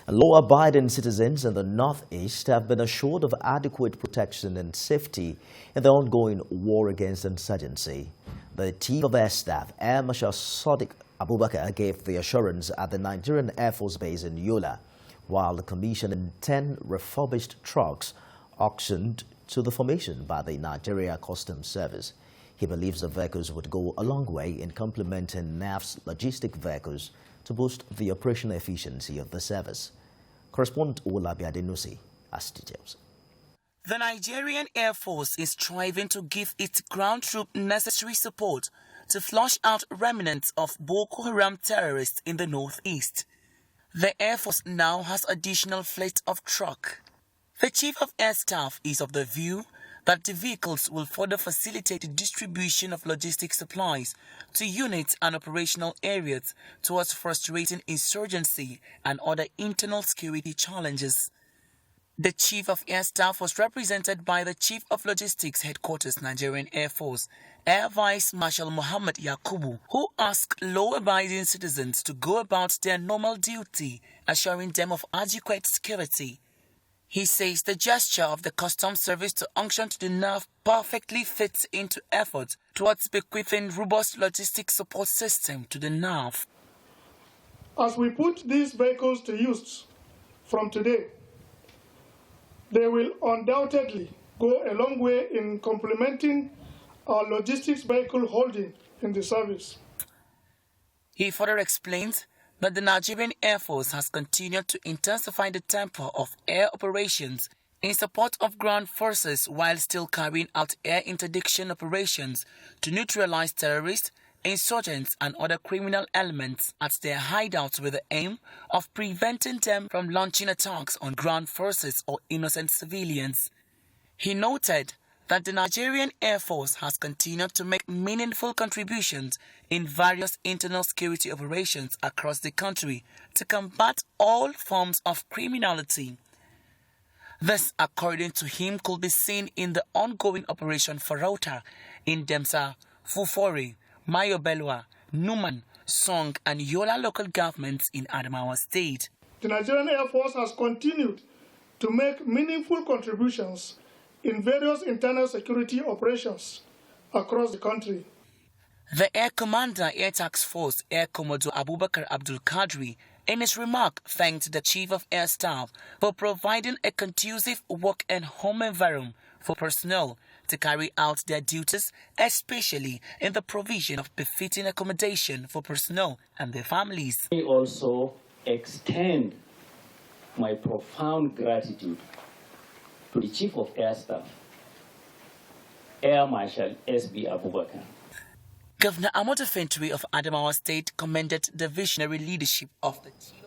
Law-abiding citizens in the Northeast have been assured of adequate protection and safety in the ongoing war against insurgency. The Chief of Air Staff, Air Marshal Sadiq Abubakar, gave the assurance at the Nigerian Air Force Base in Yola, while commissioning 10 refurbished trucks auctioned to the formation by the Nigeria Customs Service. He believes the vehicles would go a long way in complementing NAF's logistic vehicles to boost the operational efficiency of the service. Correspondent Olabi Adenusi has details. The Nigerian Air Force is striving to give its ground troop necessary support to flush out remnants of Boko Haram terrorists in the northeast. The Air Force now has additional fleet of trucks. The Chief of Air Staff is of the view that the vehicles will further facilitate the distribution of logistic supplies to units and operational areas towards frustrating insurgency and other internal security challenges. The Chief of Air Staff was represented by the Chief of Logistics Headquarters, Nigerian Air Force, Air Vice Marshal Muhammad Yakubu, who asked law-abiding citizens to go about their normal duty, assuring them of adequate security. He says the gesture of the Customs Service to unction to the NAF perfectly fits into efforts towards bequeathing robust logistic support system to the NAF. As we put these vehicles to use from today, they will undoubtedly go a long way in complementing our logistics vehicle holding in the service. He further explains that the Nigerian Air Force has continued to intensify the tempo of air operations in support of ground forces while still carrying out air interdiction operations to neutralize terrorists, insurgents and other criminal elements at their hideouts with the aim of preventing them from launching attacks on ground forces or innocent civilians. He noted that the Nigerian Air Force has continued to make meaningful contributions in various internal security operations across the country to combat all forms of criminality. This, according to him, could be seen in the ongoing Operation Farauta in Demsa, Fufore, Mayobelwa, Numan, Song and Yola local governments in Adamawa State. The Nigerian Air Force has continued to make meaningful contributions in various internal security operations across the country. The Air Commander, Air Task Force, Air Commodore Abubakar Abdul Kadri, in his remark thanked the Chief of Air Staff for providing a conducive work and home environment for personnel to carry out their duties, especially in the provision of befitting accommodation for personnel and their families. I also extend my profound gratitude to the Chief of Air Staff, Air Marshal S.B. Abubakar. Governor Amoto Fintri of Adamawa State commended the visionary leadership of the Chief.